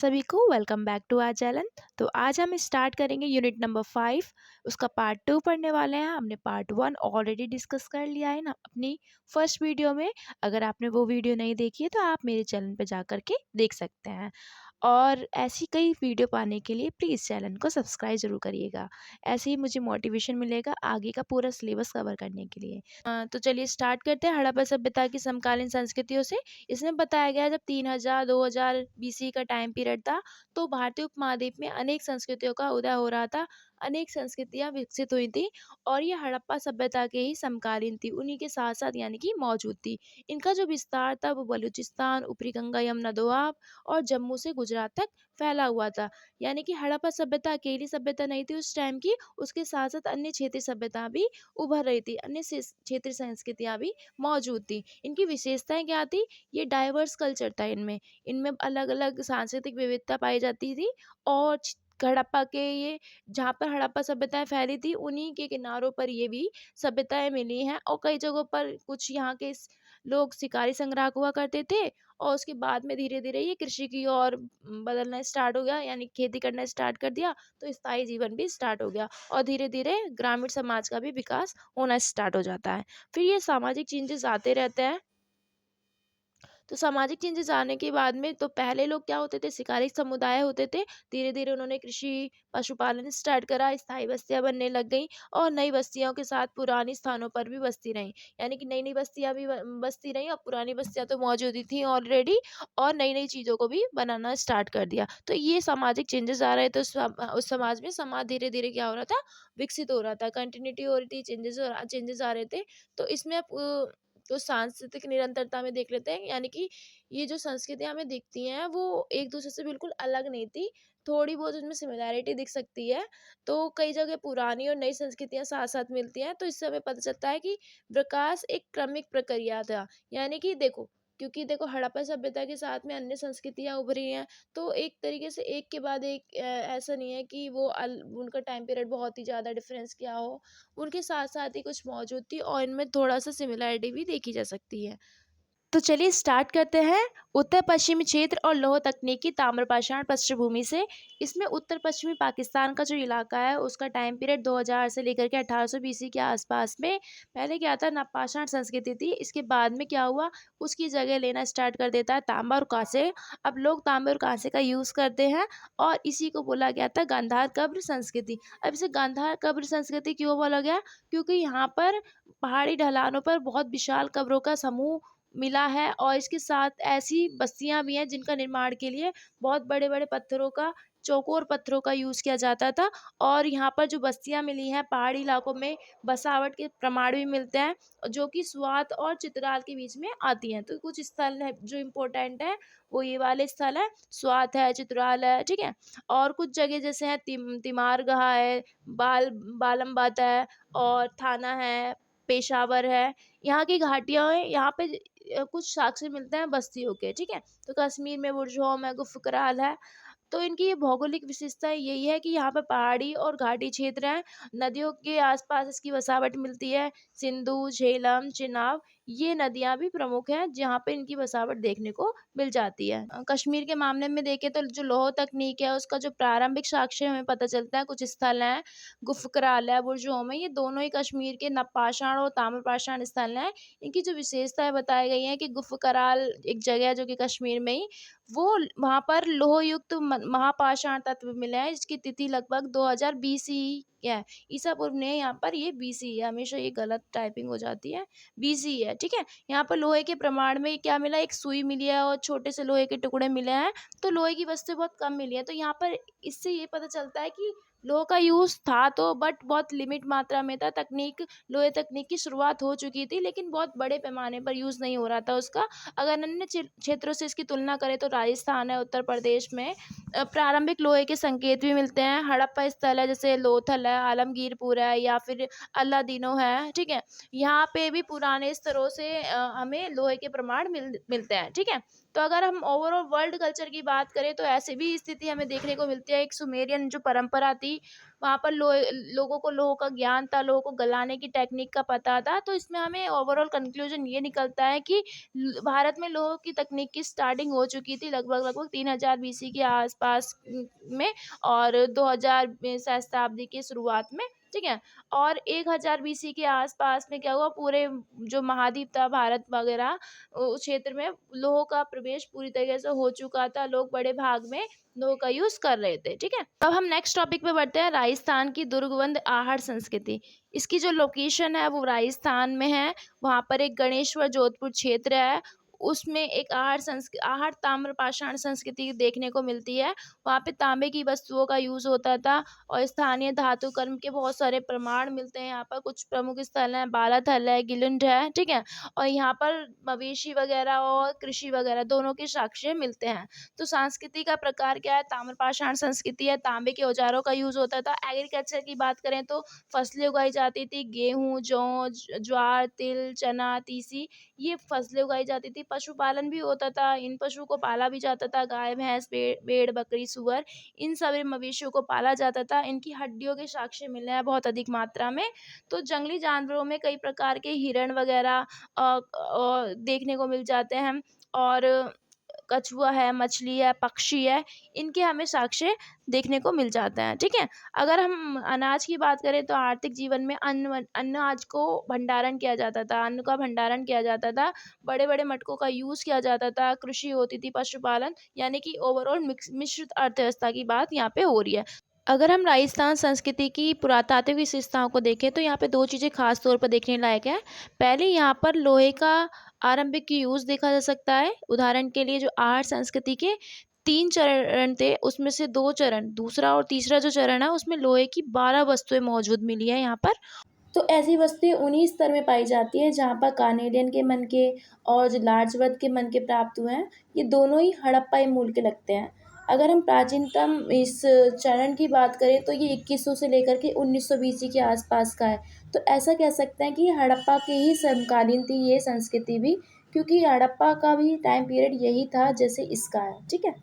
सभी को welcome back to our channel. तो आज हम स्टार्ट करेंगे यूनिट नंबर 5। उसका पार्ट 2 पढ़ने वाले हैं। हमने पार्ट 1 ऑलरेडी डिस्कस कर लिया है ना अपनी फर्स्ट वीडियो में। अगर आपने वो वीडियो नहीं देखी है तो आप मेरे चैनल पे जा कर के देख सकते हैं। और ऐसी कई वीडियो पाने के लिए प्लीज़ चैनल को सब्सक्राइब ज़रूर करिएगा। ऐसे ही मुझे मोटिवेशन मिलेगा आगे का पूरा सिलेबस कवर करने के लिए। तो चलिए स्टार्ट करते हैं हड़प्पा सभ्यता की समकालीन संस्कृतियों से। इसमें बताया गया है जब 3000 2000 बीसी का टाइम पीरियड था तो भारतीय उपमहाद्वीप में अनेक संस्कृतियों का उदय हो रहा था। अनेक संस्कृतियां विकसित हुई थी और ये हड़प्पा सभ्यता के ही समकालीन थी, उन्हीं के साथ साथ यानी कि मौजूद थी। इनका जो विस्तार था वो बलूचिस्तान, ऊपरी गंगा यमुना दोआब और जम्मू से गुजरात तक फैला हुआ था। यानी कि हड़प्पा सभ्यता अकेली सभ्यता नहीं थी उस टाइम की, उसके साथ साथ अन्य क्षेत्रीय सभ्यता भी उभर रही थी, अन्य क्षेत्रीय संस्कृतियां भी मौजूद थी। इनकी विशेषताएं क्या थी? ये डाइवर्स कल्चर था। इनमें इनमें अलग अलग सांस्कृतिक विविधता पाई जाती थी। और हड़प्पा के ये जहाँ पर हड़प्पा सभ्यताएं फैली थी उन्हीं के किनारों पर ये भी सभ्यताएं मिली हैं। और कई जगहों पर कुछ यहाँ के लोग शिकारी संग्राहक हुआ करते थे और उसके बाद में धीरे धीरे ये कृषि की ओर बदलना स्टार्ट हो गया, यानी खेती करना स्टार्ट कर दिया तो स्थायी जीवन भी स्टार्ट हो गया और धीरे धीरे ग्रामीण समाज का भी विकास होना स्टार्ट हो जाता है। फिर ये सामाजिक चेंजेस आते रहते हैं। तो सामाजिक चेंजेस आने के बाद में तो पहले लोग क्या होते थे, शिकारी समुदाय होते थे। धीरे धीरे उन्होंने कृषि पशुपालन स्टार्ट करा, स्थायी बस्तियां बनने लग गई और नई बस्तियों के साथ पुरानी स्थानों पर भी बसती रहीं। यानी कि नई नई बस्तियां भी बसती रहीं और पुरानी बस्तियां तो मौजूद ही थी ऑलरेडी, और नई नई चीज़ों को भी बनाना स्टार्ट कर दिया। तो ये सामाजिक चेंजेस आ रहे थे उस समाज में। समाज धीरे धीरे क्या हो रहा था, विकसित हो रहा था, कंटिन्यूटी हो रही थी, चेंजेस आ रहे थे। तो इसमें तो सांस्कृतिक निरंतरता में देख लेते हैं, यानी कि ये जो संस्कृतियां हमें दिखती हैं वो एक दूसरे से बिल्कुल अलग नहीं थी। थोड़ी बहुत उसमें सिमिलैरिटी दिख सकती है। तो कई जगह पुरानी और नई संस्कृतियां साथ साथ मिलती हैं, तो इससे हमें पता चलता है कि विकास एक क्रमिक प्रक्रिया था। यानी कि देखो, क्योंकि देखो हड़प्पा सभ्यता के साथ में अन्य संस्कृतियां उभरी हैं, तो एक तरीके से एक के बाद एक ऐसा नहीं है कि उनका टाइम पीरियड बहुत ही ज़्यादा डिफरेंस क्या हो। उनके साथ-साथ ही कुछ मौजूद थी और इनमें थोड़ा-सा सिमिलैरिटी भी देखी जा सकती है। तो चलिए स्टार्ट करते हैं उत्तर पश्चिमी क्षेत्र और लौह तकनीकी ताम्रपाषाण पृष्ठभूमि से। इसमें उत्तर पश्चिमी पाकिस्तान का जो इलाका है उसका टाइम पीरियड 2000 से लेकर के 1800 बीसी के आसपास में। पहले क्या था, नवपाषाण संस्कृति थी। इसके बाद में क्या हुआ, उसकी जगह लेना स्टार्ट कर देता है तांबा और कांसे। अब लोग तांबे और कांसे का यूज़ करते हैं और इसी को बोला गया था गांधार कब्र संस्कृति। अब इसे गांधार कब्र संस्कृति क्यों बोला गया? क्योंकि यहाँ पर पहाड़ी ढलानों पर बहुत विशाल कब्रों का समूह मिला है और इसके साथ ऐसी बस्तियां भी हैं जिनका निर्माण के लिए बहुत बड़े बड़े पत्थरों का, चौकोर पत्थरों का यूज़ किया जाता था। और यहाँ पर जो बस्तियां मिली हैं पहाड़ी इलाकों में, बसावट के प्रमाण भी मिलते हैं जो कि स्वात और चित्राल के बीच में आती हैं। तो कुछ स्थल है जो इम्पोर्टेंट है, वो ये वाले स्थल है, स्वात है, चित्राल है, ठीक है। और कुछ जगह जैसे है तिमारगढ़ है, बालमबात है और थाना है, पेशावर है। यहाँ की घाटियाँ हैं, यहाँ पे कुछ साक्ष्य मिलते हैं बस्तियों के, ठीक है। तो कश्मीर में बुरजोम है, गुफकराल है। तो इनकी ये भौगोलिक विशेषता यही है कि यहाँ पर पहाड़ी और घाटी क्षेत्र हैं। नदियों के आसपास इसकी बसावट मिलती है। सिंधु, झेलम, चिनाब, ये नदियाँ भी प्रमुख हैं जहाँ पे इनकी बसावट देखने को मिल जाती है। कश्मीर के मामले में देखें तो जो लौह तकनीक है उसका जो प्रारंभिक साक्ष्य हमें पता चलता है, कुछ स्थल हैं, गुफकराल है, बुरजोम है, ये दोनों ही कश्मीर के नवपाषाण और ताम्रपाषाण स्थल हैं। इनकी जो विशेषताएं बताई गई हैं कि गुफकराल एक जगह है जो कि कश्मीर में ही, वो वहाँ पर लोह युक्त महापाषाण तत्व मिले हैं जिसकी तिथि लगभग 2000 बीसी है। ईसा पूर्व ने यहाँ पर, ये बीसी है, हमेशा ये गलत टाइपिंग हो जाती है, बीसी है, ठीक है। यहाँ पर लोहे के प्रमाण में क्या मिला, एक सुई मिली है और छोटे से लोहे के टुकड़े मिले हैं। तो लोहे की वस्तु बहुत कम मिली है। तो यहाँ पर इससे ये पता चलता है कि लोहे का यूज़ था तो बट बहुत लिमिट मात्रा में था। लोहे तकनीक की शुरुआत हो चुकी थी लेकिन बहुत बड़े पैमाने पर यूज़ नहीं हो रहा था उसका। अगर अन्य क्षेत्रों से इसकी तुलना करें तो राजस्थान है, उत्तर प्रदेश में प्रारंभिक लोहे के संकेत भी मिलते हैं। हड़प्पा स्थल है जैसे लोथल है, आलमगीरपुर है या फिर अल्लादीनो है, ठीक है। यहाँ पे भी पुराने स्तरों से हमें लोहे के प्रमाण मिलते हैं, ठीक है। तो अगर हम ओवरऑल वर्ल्ड कल्चर की बात करें तो ऐसी भी स्थिति हमें देखने को मिलती है। एक सुमेरियन जो परंपरा थी, वहाँ पर लोगों को लोगों का ज्ञान था, लोगों को गलाने की टेक्निक का पता था। तो इसमें हमें ओवरऑल कंक्लूजन ये निकलता है कि भारत में लोगों की तकनीक की स्टार्टिंग हो चुकी थी लगभग लगभग 3000 बीसी के आसपास में, और 2000 सहस्त्राब्दी की शुरुआत में, ठीक है। और 1000 बीसी के आसपास में क्या हुआ, पूरे जो महाद्वीप था भारत वगैरह उस क्षेत्र में लोगों का प्रवेश पूरी तरीके से हो चुका था। लोग बड़े भाग में लोगों का यूज कर रहे थे, ठीक है। अब हम नेक्स्ट टॉपिक पे बढ़ते हैं, राजस्थान की दुर्गंध आहट संस्कृति। इसकी जो लोकेशन है वो राजस्थान में है। वहाँ पर एक गणेश्वर जोधपुर क्षेत्र है, उसमें एक आहट ताम्रपाषाण संस्कृति देखने को मिलती है। वहाँ पे तांबे की वस्तुओं का यूज होता था और स्थानीय धातु कर्म के बहुत सारे प्रमाण मिलते हैं। यहाँ पर कुछ प्रमुख स्थल हैं, बालाथल है, गिलुंड है, ठीक है। और यहाँ पर मवेशी वगैरह और कृषि वगैरह दोनों के साक्ष्य मिलते हैं। तो संस्कृति का प्रकार क्या है, ताम्रपाषाण संस्कृति है, तांबे के औजारों का यूज होता था। एग्रीकल्चर की बात करें तो फसलें उगाई जाती थी, गेहूं, जौ, ज्वार, तिल, चना, तीसी, ये फसलें उगाई जाती थी। पशुपालन भी होता था, इन पशुओं को पाला भी जाता था, गाय भैंस, भेड़ बकरी सुअर, इन सभी मवेशियों को पाला जाता था। इनकी हड्डियों के साक्ष्य मिले हैं बहुत अधिक मात्रा में। तो जंगली जानवरों में कई प्रकार के हिरण वगैरह देखने को मिल जाते हैं, और कछुआ है, मछली है, पक्षी है, इनके हमें साक्ष्य देखने को मिल जाता है, ठीक है। अगर हम अनाज की बात करें तो आर्थिक जीवन में अनाज को भंडारण किया जाता था, अन्न का भंडारण किया जाता था, बड़े बड़े मटकों का यूज किया जाता था, कृषि होती थी, पशुपालन, यानी कि ओवरऑल मिश्रित अर्थव्यवस्था की बात यहाँ पे हो रही है। अगर हम राजस्थान संस्कृति की पुरातात्विक विशेषताओं को देखें तो यहाँ पे दो चीज़ें खास तौर पर देखने लायक है। पहले यहाँ पर लोहे का आरंभिक यूज देखा जा सकता है। उदाहरण के लिए जो आहट संस्कृति के 3 चरण थे, उसमें से 2 चरण, दूसरा और तीसरा जो चरण है उसमें लोहे की 12 वस्तुएं मौजूद मिली है यहाँ पर। तो ऐसी वस्तुएं उन्हीं स्तर में पाई जाती है जहाँ पर कानेडियन के मन के और जो लार्जवर्थ के मन के प्राप्त हुए हैं, ये दोनों ही हड़प्पाई मूल के लगते हैं। अगर हम प्राचीनतम इस चरण की बात करें तो ये 2100 से लेकर के 1900 बीसी के आसपास का है। तो ऐसा कह सकते हैं कि हड़प्पा के ही समकालीन थी ये संस्कृति भी, क्योंकि हड़प्पा का भी टाइम पीरियड यही था जैसे इसका है, ठीक है।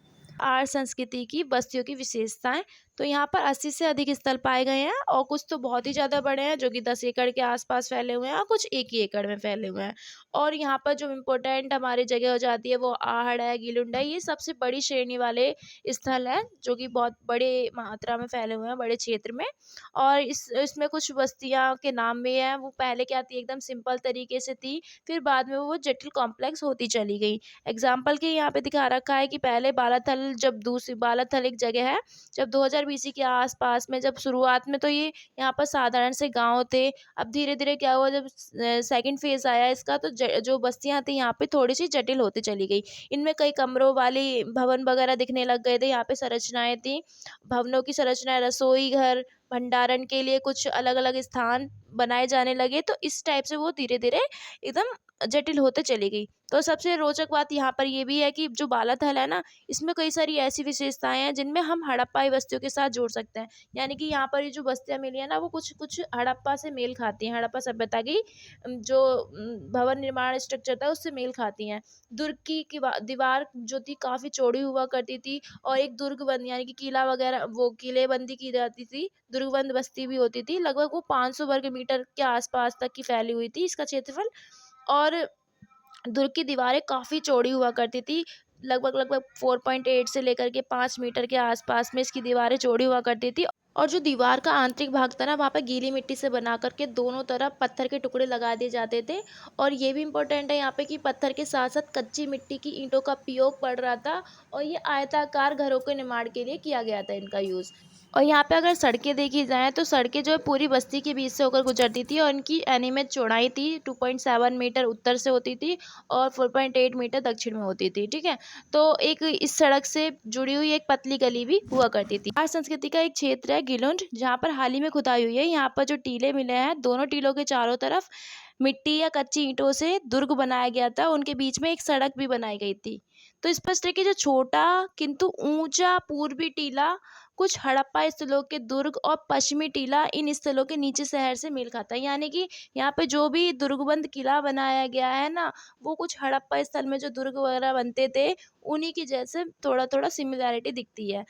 आर्य संस्कृति की बस्तियों की विशेषताएं, तो यहाँ पर 80 से अधिक स्थल पाए गए हैं, और कुछ तो बहुत ही ज़्यादा बड़े हैं जो कि 10 एकड़ के आसपास फैले हुए हैं, और कुछ 1 ही एकड़ में फैले हुए हैं। और यहाँ पर जो इम्पोर्टेंट हमारी जगह हो जाती है वो आहड़ है, गिलुंड है, ये सबसे बड़ी श्रेणी वाले स्थल हैं जो कि बहुत बड़े मात्रा में फैले हुए हैं, बड़े क्षेत्र में। और इसमें कुछ बस्तियाँ के नाम भी हैं। वो पहले क्या थी, एकदम सिंपल तरीके से थी, फिर बाद में वो जटिल कॉम्प्लेक्स होती चली गई। एग्जाम्पल के यहाँ पे दिखा रखा है कि पहले बालाथल, जब दूसरी बालाथल एक जगह है, जब 2000 बीसी के आसपास में, जब शुरुआत में तो ये यहाँ पर साधारण से गांव थे। अब धीरे धीरे क्या हुआ, जब सेकंड फेज आया इसका, तो जो बस्तियां थी यहाँ पे थोड़ी सी जटिल होती चली गई। इनमें कई कमरों वाली भवन वगैरह दिखने लग गए थे। यहाँ पे संरचनाएं थी, भवनों की संरचनाएं, रसोई घर, भंडारण के लिए कुछ अलग अलग स्थान बनाए जाने लगे। तो इस टाइप से वो धीरे धीरे एकदम जटिल होते चली गई। तो सबसे रोचक बात यहाँ पर ये भी है कि जो बालाथल है ना, इसमें कई सारी ऐसी विशेषताएं हैं जिनमें हम हड़प्पाई बस्तियों के साथ जोड़ सकते हैं। यानी कि यहाँ पर ये जो बस्तियां मिली है ना, वो कुछ कुछ हड़प्पा से मेल खाती हैं, हड़प्पा सभ्यता की जो भवन निर्माण स्ट्रक्चर था उससे मेल खाती हैं। दुर्ग की दीवार जो थी काफी चौड़ी हुआ करती थी, और एक दुर्ग बंद यानी कि किला वगैरह, वो किलेबंदी की जाती थी, दुर्गबंद बस्ती भी होती थी। लगभग वो 500 वर्ग मीटर के आसपास तक की फैली हुई थी इसका क्षेत्रफल। और दुर्ग की दीवारें काफ़ी चौड़ी हुआ करती थी, लगभग लगभग 4.8 से लेकर के 5 मीटर के आसपास में इसकी दीवारें चौड़ी हुआ करती थी। और जो दीवार का आंतरिक भाग था ना, वहाँ पे गीली मिट्टी से बना करके दोनों तरफ पत्थर के टुकड़े लगा दिए जाते थे। और ये भी इम्पोर्टेंट है यहाँ पे कि पत्थर के साथ साथ कच्ची मिट्टी की ईंटों का उपयोग पड़ रहा था, और ये आयताकार घरों के निर्माण के लिए किया गया था इनका यूज़। और यहाँ पे अगर सड़कें देखी जाएँ तो सड़कें जो है पूरी बस्ती के बीच से होकर गुजरती थी, और इनकी एनिमेट चौड़ाई थी 2.7 मीटर उत्तर से होती थी और 4.8 मीटर दक्षिण में होती थी, ठीक है। तो एक इस सड़क से जुड़ी हुई एक पतली गली भी हुआ करती थी। आर्य संस्कृति का एक क्षेत्र है गिलुंड, जहाँ पर हाल ही में खुदाई हुई है। यहाँ पर जो टीले मिले हैं, दोनों टीलों के चारों तरफ मिट्टी या कच्ची ईंटों से दुर्ग बनाया गया था, उनके बीच में एक सड़क भी बनाई गई थी। तो स्पष्ट है कि जो छोटा किंतु ऊंचा पूर्वी टीला कुछ हड़प्पा स्थलों के दुर्ग और पश्चिमी टीला इन स्थलों के नीचे शहर से मेल खाता है। यानी कि यहाँ पे जो भी दुर्गबंद किला बनाया गया है ना, वो कुछ हड़प्पा स्थल में जो दुर्ग वगैरह बनते थे उन्हीं की जैसे थोड़ा थोड़ा सिमिलैरिटी दिखती है।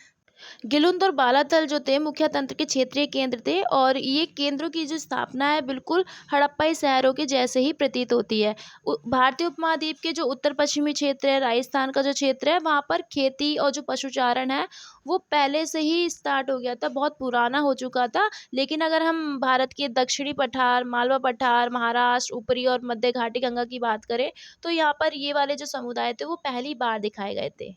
गिलुंद और बालातल जो थे मुख्य तंत्र के क्षेत्रीय केंद्र थे और ये केंद्रों की जो स्थापना है बिल्कुल हड़प्पाई शहरों के जैसे ही प्रतीत होती है। भारतीय उपमहाद्वीप के जो उत्तर पश्चिमी क्षेत्र है, राजस्थान का जो क्षेत्र है, वहाँ पर खेती और जो पशुचारण है वो पहले से ही स्टार्ट हो गया था, बहुत पुराना हो चुका था। लेकिन अगर हम भारत के दक्षिणी पठार, मालवा पठार, महाराष्ट्र, ऊपरी और मध्य घाटी गंगा की बात करें तो यहाँ पर ये वाले जो समुदाय थे वो पहली बार दिखाए गए थे।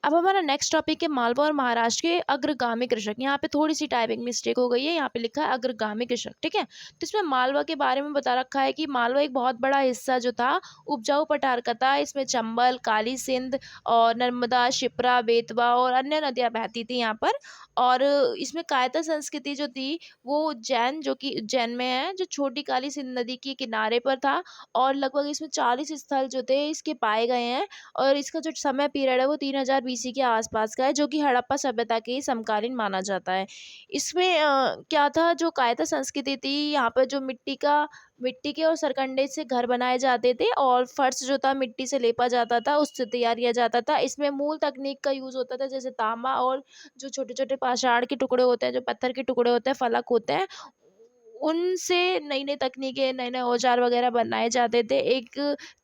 अब हमारा नेक्स्ट टॉपिक है मालवा और महाराष्ट्र के अग्रगामी कृषक। यहाँ पे थोड़ी सी टाइपिंग मिस्टेक हो गई है, यहाँ पे लिखा है अग्रगामी कृषक, ठीक है। तो इसमें मालवा के बारे में बता रखा है कि मालवा एक बहुत बड़ा हिस्सा जो था उपजाऊ पठार का था। इसमें चंबल, काली सिंध और नर्मदा, शिप्रा, बेतवा और अन्य नदियाँ बहती थी यहाँ पर। और इसमें कायता संस्कृति जो थी वो उज्जैन, जो कि उज्जैन में है, जो छोटी काली सिंध नदी के किनारे पर था। और लगभग इसमें 40 स्थल जो थे इसके पाए गए हैं। और इसका जो समय पीरियड है वो 3000 बीसी के आसपास का है, जो कि हड़प्पा सभ्यता के ही समकालीन माना जाता है। इसमें क्या था, जो कायता संस्कृति थी यहाँ पर जो मिट्टी के और सरकंडे से घर बनाए जाते थे और फर्श जो था मिट्टी से लेपा जाता था, उससे तैयार किया जाता था। इसमें मूल तकनीक का यूज होता था जैसे तांबा और जो छोटे छोटे पाषाण के टुकड़े होते हैं, जो पत्थर के टुकड़े होते हैं, फलक होते हैं, उनसे नई नई तकनीकें, नए नए औजार वगैरह बनाए जाते थे। एक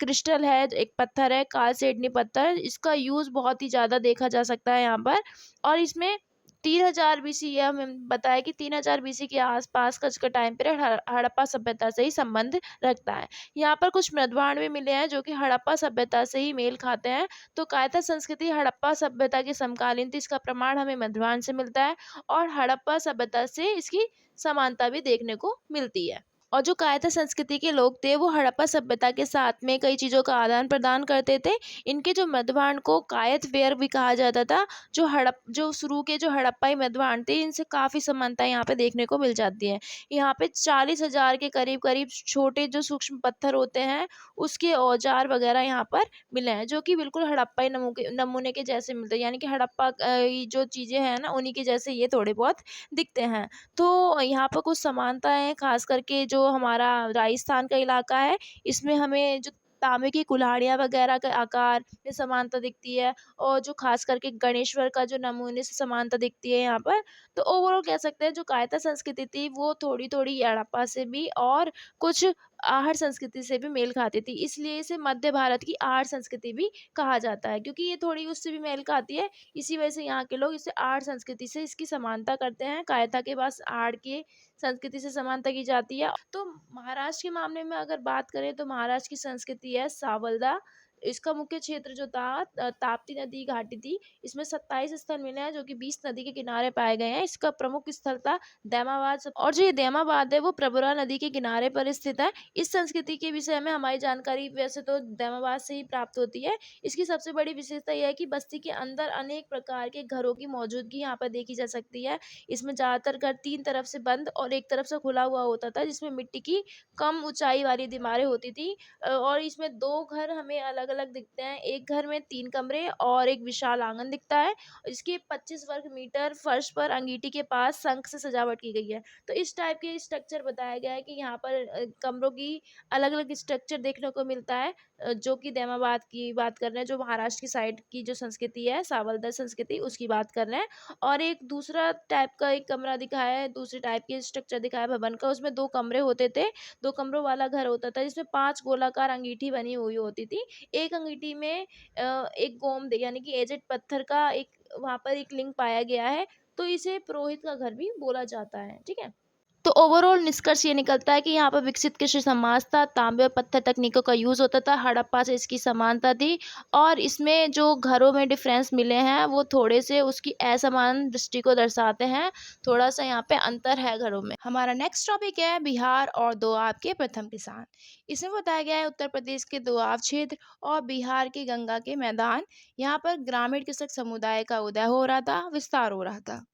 क्रिस्टल है, एक पत्थर है कालसेडनी पत्थर, इसका यूज़ बहुत ही ज़्यादा देखा जा सकता है यहाँ पर। और इसमें 3000 बीसी, ये हमें बताया कि 3000 बीसी के आसपास का इसका टाइम पीरियड हड़प्पा सभ्यता से ही संबंध रखता है। यहाँ पर कुछ मृदभांड भी मिले हैं जो कि हड़प्पा सभ्यता से ही मेल खाते हैं। तो कायता संस्कृति हड़प्पा सभ्यता के समकालीन थी, इसका प्रमाण हमें मृदभांड से मिलता है। और हड़प्पा सभ्यता से इसकी समानता भी देखने को मिलती है। और जो कायता संस्कृति के लोग थे वो हड़प्पा सभ्यता के साथ में कई चीज़ों का आदान प्रदान करते थे। इनके जो मृदभांड को कायतवेयर भी कहा जाता था। जो शुरू के जो हड़प्पाई मृदभांड थे इनसे काफ़ी समानता यहाँ पे देखने को मिल जाती है। यहाँ पे 40,000 के करीब करीब छोटे जो सूक्ष्म पत्थर होते हैं उसके औजार वगैरह यहाँ पर मिले हैं, जो कि बिल्कुल हड़प्पाई नमूने के जैसे मिलते हैं। यानी कि हड़प्पा ये जो चीज़ें हैं ना उन्हीं के जैसे ये थोड़े बहुत दिखते हैं। तो यहाँ पर कुछ समानताएँ हैं, ख़ास करके जो हमारा राजस्थान का इलाका है, इसमें हमें जो तांबे की कुल्हाड़ियाँ वगैरह का आकार में समानता दिखती है। और जो ख़ास करके गणेश्वर का जो नमूने से समानता दिखती है यहाँ पर। तो ओवरऑल कह सकते हैं जो कायता संस्कृति थी वो थोड़ी-थोड़ी हड़प्पा से भी और कुछ आहड़ संस्कृति से भी मेल खाती थी। इसलिए इसे मध्य भारत की आहड़ संस्कृति भी कहा जाता है, क्योंकि ये थोड़ी उससे भी मेल खाती है। इसी वजह से यहाँ के लोग इसे आहड़ संस्कृति से इसकी समानता करते हैं। कायता के पास आहड़ की संस्कृति से समानता की जाती है। तो महाराष्ट्र के मामले में अगर बात करें तो महाराष्ट्र की संस्कृति है सावलदा। इसका मुख्य क्षेत्र जो था ताप्ती नदी घाटी थी। इसमें 27 स्थल मिले हैं जो कि 20 नदी के किनारे पाए गए हैं। इसका प्रमुख स्थल था दैमाबाद। और जो ये दैमाबाद है वो प्रवरा नदी के किनारे पर स्थित है। इस संस्कृति के विषय में हमारी जानकारी वैसे तो दैमाबाद से ही प्राप्त होती है। इसकी सबसे बड़ी विशेषता यह है कि बस्ती के अंदर अनेक प्रकार के घरों की मौजूदगी यहाँ पर देखी जा सकती है। इसमें ज़्यादातर घर 3 तरफ से बंद और एक तरफ से खुला हुआ होता था, जिसमें मिट्टी की कम ऊंचाई वाली दीवारें होती थी। और इसमें 2 घर हमें अलग-अलग दिखते हैं। एक घर में 3 कमरे और एक विशाल आंगन दिखता है। इसके 25 वर्ग मीटर फर्श पर अंगीठी के पास शंख से सजावट की गई है। तो इस टाइप के स्ट्रक्चर बताया गया है कि यहाँ पर कमरों की अलग-अलग स्ट्रक्चर देखने को मिलता है। जो कि दैमाबाद की बात कर रहे हैं, जो महाराष्ट्र की साइड की जो संस्कृति है, सावलदा संस्कृति, उसकी बात कर रहे हैं। और एक दूसरा टाइप का एक कमरा दिखाया है, दूसरे टाइप के स्ट्रक्चर दिखाया है भवन का, उसमें 2 कमरे होते थे। 2 कमरों वाला घर होता था जिसमें 5 गोलाकार अंगीठी बनी हुई होती थी। एक अंगीठी में एक गोमद यानी कि एजेड पत्थर का एक वहाँ पर एक लिंग पाया गया है। तो इसे पुरोहित का घर भी बोला जाता है, ठीक है। तो ओवरऑल निष्कर्ष ये निकलता है कि यहाँ पर विकसित कृषि समाज था, तांबे और पत्थर तकनीकों का यूज़ होता था, हड़प्पा से इसकी समानता थी। और इसमें जो घरों में डिफरेंस मिले हैं वो थोड़े से उसकी असमान दृष्टि को दर्शाते हैं। थोड़ा सा यहाँ पे अंतर है घरों में। हमारा नेक्स्ट टॉपिक है बिहार और दोआब के प्रथम किसान। इसमें बताया गया है उत्तर प्रदेश के दोआब क्षेत्र और बिहार के गंगा के मैदान, यहाँ पर ग्रामीण कृषक समुदाय का उदय हो रहा था, विस्तार हो रहा था।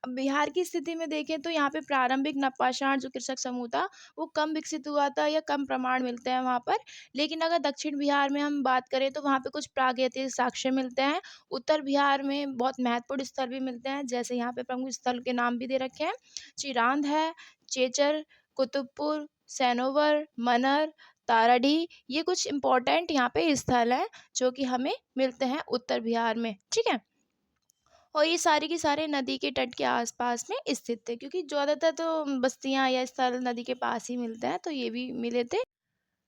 अब बिहार की स्थिति में देखें तो यहाँ पे प्रारंभिक नवपाषाण जो कृषक समूह था, वो कम विकसित हुआ था या कम प्रमाण मिलते हैं वहाँ पर। लेकिन अगर दक्षिण बिहार में हम बात करें तो वहाँ पे कुछ प्रागैतिहासिक साक्ष्य मिलते हैं। उत्तर बिहार में बहुत महत्वपूर्ण स्थल भी मिलते हैं, जैसे यहाँ पे प्रमुख स्थल के नाम भी दे रखे हैं। चिरांद है, चेचर, कुतुबपुर, सैनोवर, मनर, ताराडीह, ये कुछ इम्पोर्टेंट यहाँ पे स्थल हैं जो कि हमें मिलते हैं उत्तर बिहार में, ठीक है? और ये सारे के सारे नदी के तट के आस-पास में स्थित थे, क्योंकि ज़्यादातर तो बस्तियाँ या स्थल नदी के पास ही मिलते हैं, तो ये भी मिले थे।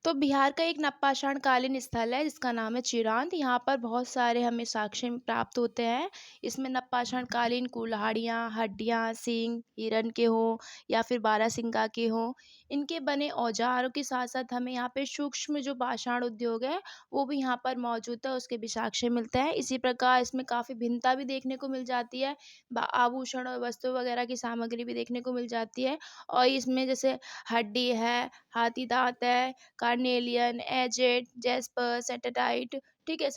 तो बिहार का एक नवपाषाण कालीन स्थल है जिसका नाम है चिरांद। यहाँ पर बहुत सारे हमें साक्ष्य प्राप्त होते हैं। इसमें नवपाषाण कालीन कुल्हाड़ियाँ, हड्डियाँ, सींग हिरन के हों या फिर बारहसिंगा के हों, इनके बने औजारों के साथ साथ हमें यहाँ पे सूक्ष्म जो पाषाण उद्योग है वो भी यहाँ पर मौजूद है, उसके भी साक्ष्य मिलते हैं। इसी प्रकार इसमें काफ़ी भिन्नता भी देखने को मिल जाती है। आभूषण और वस्तु वगैरह की सामग्री भी देखने को मिल जाती है। और इसमें जैसे हड्डी है, हाथी दांत है, कार्नेलियन, एजेड, जैस्पर, सेटेटाइट, ठीक है,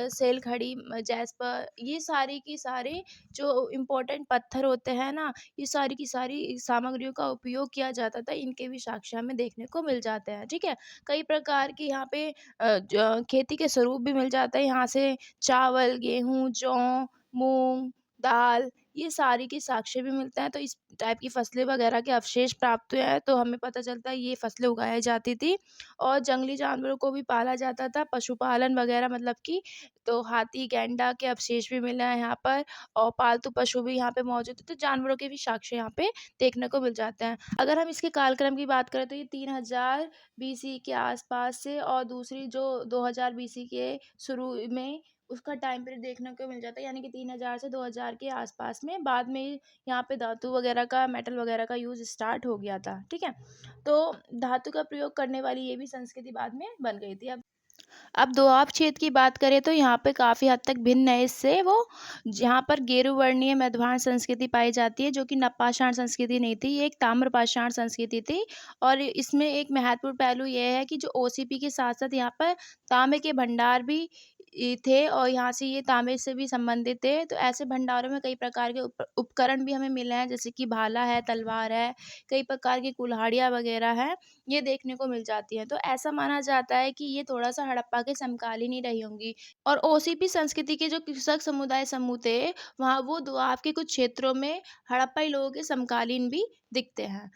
सेल खड़ी, जैस्पर, ये सारी की सारे जो इम्पोर्टेंट पत्थर होते हैं ना, ये सारी की सारी सामग्रियों का उपयोग किया जाता था। इनके भी साक्ष्य हमें देखने को मिल जाते हैं, ठीक है। कई प्रकार की यहाँ पे खेती के स्वरूप भी मिल जाते हैं। यहाँ से चावल, गेहूँ, जौ, मूंग, दाल, ये सारी की साक्ष्य भी मिलते हैं। तो इस टाइप की फसलें वगैरह के अवशेष प्राप्त हुए हैं, तो हमें पता चलता है ये फसलें उगाई जाती थी। और जंगली जानवरों को भी पाला जाता था, पशुपालन वगैरह मतलब कि, तो हाथी, गैंडा के अवशेष भी मिले हैं यहाँ पर। और पालतू पशु भी यहाँ पे मौजूद है, तो जानवरों के भी साक्ष्य यहाँ पे देखने को मिल जाते हैं। अगर हम इसके कालक्रम की बात करें तो ये 3000 बीसी के आसपास से, और दूसरी जो 2000 बीसी के शुरू में, उसका टाइम पीरियड देखने को मिल जाता है, यानी कि 3000 से 2000 के आसपास में। बाद में यहाँ पे धातु वगैरह का, मेटल वगैरह का यूज़ स्टार्ट हो गया था, ठीक है। तो धातु का प्रयोग करने वाली ये भी संस्कृति बाद में बन गई थी। अब दोआब क्षेत्र की बात करें तो यहाँ पे काफ़ी हद तक भिन्न है इससे वो, जहाँ पर गेरुवर्णीय मध्यभाण संस्कृति पाई जाती है, जो कि नवपाषाण संस्कृति नहीं थी, ये एक ताम्रपाषाण संस्कृति थी। और इसमें एक महत्वपूर्ण पहलू ये है कि जो ओसीपी के साथ साथ यहाँ पर तांबे के भंडार भी थे, और यहाँ से ये तांबे से भी संबंधित थे। तो ऐसे भंडारों में कई प्रकार के उपकरण भी हमें मिले हैं, जैसे कि भाला है, तलवार है, कई प्रकार की कुल्हाड़ियाँ वगैरह हैं, ये देखने को मिल जाती हैं। तो ऐसा माना जाता है कि ये थोड़ा-सा हड़प्पा के समकालीन ही रही होंगी। और ओसीपी संस्कृति के जो कृषक समुदाय समूह थे, वहाँ वो दोआब के कुछ क्षेत्रों में हड़प्पाई लोगों के समकालीन भी दिखते हैं।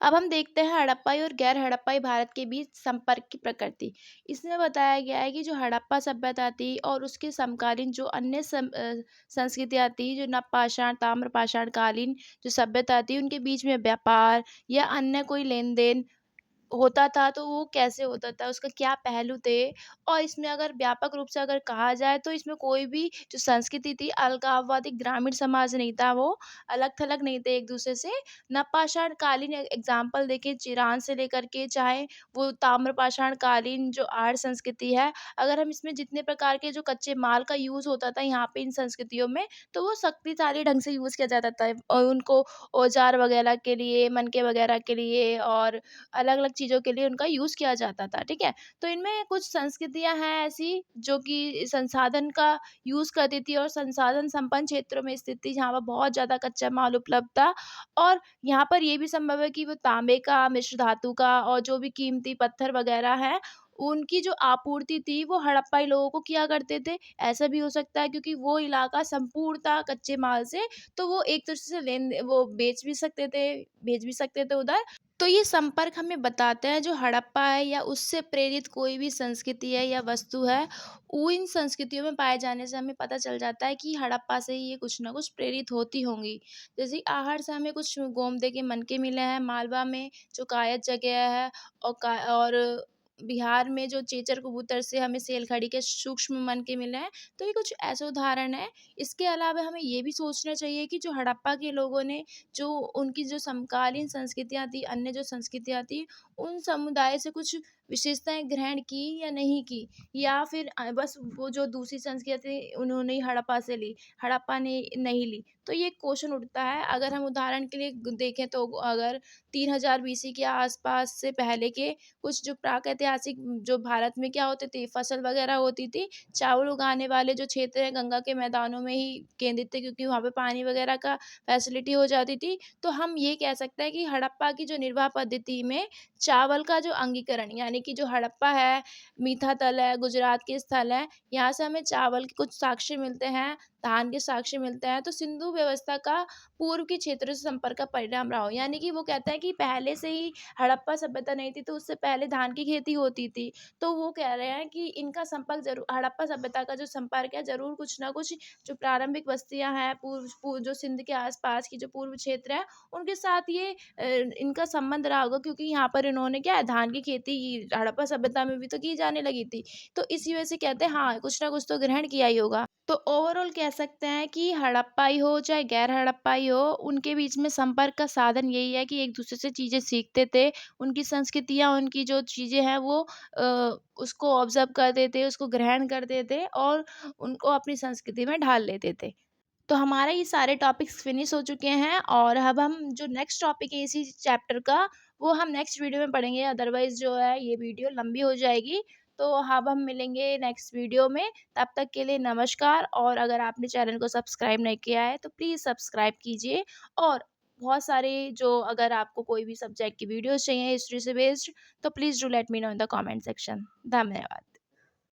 अब हम देखते हैं हड़प्पाई और गैर हड़प्पाई भारत के बीच संपर्क की प्रकृति। इसमें बताया गया है कि जो हड़प्पा सभ्यता थी और उसके समकालीन जो अन्य संस्कृतियाँ थी, जो नवपाषाण, ताम्रपाषाण कालीन जो सभ्यता थी, उनके बीच में व्यापार या अन्य कोई लेन-देन होता था, तो वो कैसे होता था, उसका क्या पहलू थे। और इसमें अगर व्यापक रूप से अगर कहा जाए तो इसमें कोई भी जो संस्कृति थी, अलगाववादी ग्रामीण समाज नहीं था, वो अलग-थलग नहीं थे एक-दूसरे से। नवपाषाण कालीन एग्ज़ाम्पल देखें, चिरान से लेकर के चाहे वो ताम्रपाषाण कालीन जो आर्य संस्कृति है, अगर हम इसमें जितने प्रकार के जो कच्चे माल का यूज़ होता था यहाँ पे इन संस्कृतियों में, तो वो शक्तिशाली ढंग से यूज़ किया जाता था। और उनको औज़ार वगैरह के लिए, मनके वगैरह के लिए और अलग-अलग चीज़ों के लिए उनका यूज़ किया जाता था, ठीक है? तो इनमें कुछ संस्कृतियाँ हैं ऐसी जो कि संसाधन का यूज़ करती थी और संसाधन संपन्न क्षेत्रों में स्थित थी, जहाँ पर बहुत ज़्यादा कच्चा माल उपलब्ध था। और यहाँ पर ये भी संभव है कि वो तांबे का, मिश्र धातु का और जो भी कीमती पत्थर वगैरह हैं, उनकी जो आपूर्ति थी वो हड़प्पाई लोगों को किया करते थे। ऐसा भी हो सकता है क्योंकि वो इलाका संपूर्ण था कच्चे माल से, तो वो एक दूसरे से वो बेच भी सकते थे, भेज भी सकते थे उधर। तो ये संपर्क हमें बताते हैं जो हड़प्पा है या उससे प्रेरित कोई भी संस्कृति है या वस्तु है, वो इन संस्कृतियों में पाए जाने से हमें पता चल जाता है कि हड़प्पा से ही ये कुछ ना कुछ प्रेरित होती होंगी। जैसे आहार से हमें कुछ गोमदे के मनके मिले हैं, मालवा में जो कायद जगह है, और बिहार में जो चेचर कबूतर से हमें सेलखड़ी के सूक्ष्म मनके मिले हैं। तो ये कुछ ऐसे उदाहरण हैं। इसके अलावा हमें ये भी सोचना चाहिए कि जो हड़प्पा के लोगों ने, जो उनकी जो समकालीन संस्कृतियाँ थी, अन्य जो संस्कृतियाँ थी, उन समुदाय से कुछ विशेषताएँ ग्रहण की या नहीं की, या फिर बस वो जो दूसरी संस्कृति उन्होंने ही हड़प्पा से ली, हड़प्पा ने नहीं ली। तो ये क्वेश्चन उठता है। अगर हम उदाहरण के लिए देखें तो अगर 3000 बीसी के आस-पास से पहले के कुछ जो प्राक-ऐतिहासिक जो भारत में क्या होते थे, फसल वगैरह होती थी, चावल उगाने वाले जो क्षेत्र हैं गंगा के मैदानों में ही केंद्रित थे, क्योंकि वहाँ पे पानी वगैरह का फैसिलिटी हो जाती थी। तो हम ये कह सकते हैं कि हड़प्पा की जो निर्वाह पद्धति में चावल का जो अंगीकरण, यानी कि जो हड़प्पा है, मीठा तल है, गुजरात के स्थल हैं, यहाँ से हमें चावल के कुछ साक्ष्य मिलते हैं, धान के साक्ष्य मिलते हैं। तो सिंधु व्यवस्था का पूर्व के क्षेत्रों से संपर्क का परिणाम रहा हो। यानी कि वो कहते हैं कि पहले से ही हड़प्पा सभ्यता नहीं थी, तो उससे पहले धान की खेती होती थी। तो वो कह रहे हैं कि इनका संपर्क ज़रूर, हड़प्पा सभ्यता का जो संपर्क है, ज़रूर कुछ ना कुछ जो प्रारंभिक बस्तियाँ हैं, जो सिंध के आस-पास की जो पूर्व क्षेत्र है, उनके साथ ये इनका संबंध रहा होगा, क्योंकि यहाँ पर इन्होंने क्या है, धान की खेती हड़प्पा सभ्यता में भी तो की जाने लगी थी। तो इसी वजह से कहते हैं हाँ, कुछ ना कुछ तो ग्रहण किया ही होगा। तो ओवरऑल कह सकते हैं कि हड़प्पाई हो चाहे गैर हड़प्पाई हो, उनके बीच में संपर्क का साधन यही है कि एक-दूसरे से चीज़ें सीखते थे। उनकी संस्कृतियाँ, उनकी जो चीज़ें हैं वो उसको ऑब्ज़र्व करते थे, उसको ग्रहण करते थे और उनको अपनी संस्कृति में ढाल लेते थे। तो हमारे ये सारे टॉपिक्स फिनिश हो चुके हैं, और अब हम जो नेक्स्ट टॉपिक है इसी चैप्टर का, वो हम नेक्स्ट वीडियो में पढ़ेंगे। अदरवाइज़ जो है ये वीडियो लंबी हो जाएगी। तो अब हम मिलेंगे नेक्स्ट वीडियो में। तब तक के लिए नमस्कार, और अगर आपने चैनल को सब्सक्राइब नहीं किया है तो प्लीज़ सब्सक्राइब कीजिए। और बहुत सारे जो, अगर आपको कोई भी सब्जेक्ट की वीडियोज़ चाहिए हिस्ट्री से बेस्ड, तो please do let me know in the comment section. धन्यवाद।